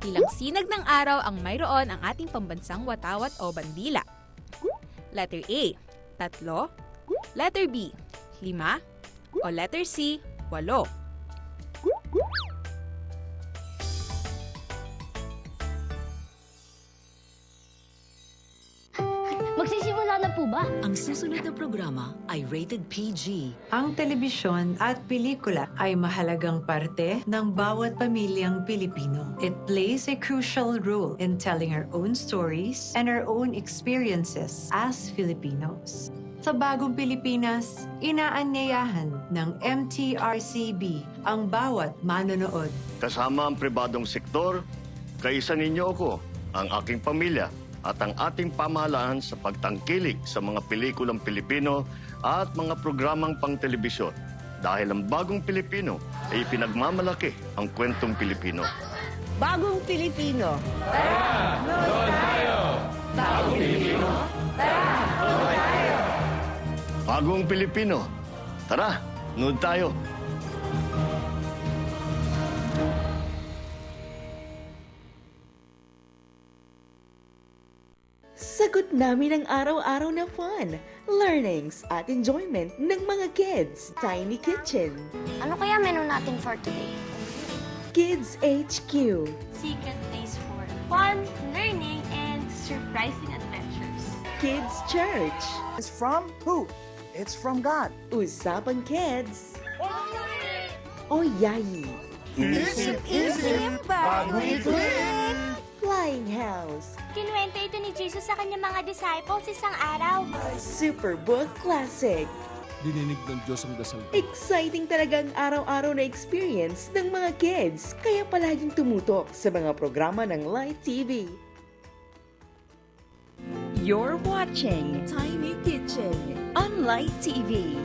Ilang sinag ng araw ang mayroon ang ating pambansang watawat o bandila? Letter A, 3. Letter B, 5. O letter C, 8. Magsisimula na po ba? Ang susunod na programa ay rated PG. Ang telebisyon at pelikula ay mahalagang parte ng bawat pamilyang Pilipino. It plays a crucial role in telling our own stories and our own experiences as Filipinos. Sa bagong Pilipinas, inaanyayahan ng MTRCB ang bawat manonood. Kasama ang pribadong sektor, kaisa ninyo ako, ang aking pamilya, at ang ating pamahalaan sa pagtangkilik sa mga pelikulang Pilipino at mga programang pang-telebisyon. Dahil ang bagong Pilipino ay pinagmamalaki ang kwentong Pilipino. Bagong Pilipino. Bagong Pilipino. Tara, nood tayo. Sagot namin ang araw-araw na fun, learnings at enjoyment ng mga kids. Tiny Kitchen, Ano kaya menu natin for today? Kids HQ, Secret place for fun, learning, and surprising adventures. Kids Church, It's from who? It's from God. Usapang Kids, o Yayi, Flying House, Kinuwento ito ni Jesus sa kanyang mga disciples isang araw. Superbook Classic. Dininig ng Diyos ang dasal ko. Exciting talaga ang araw-araw na experience ng mga kids, kaya palaging tumutok sa mga programa ng Light TV. You're watching Tiny Kitchen on Light TV.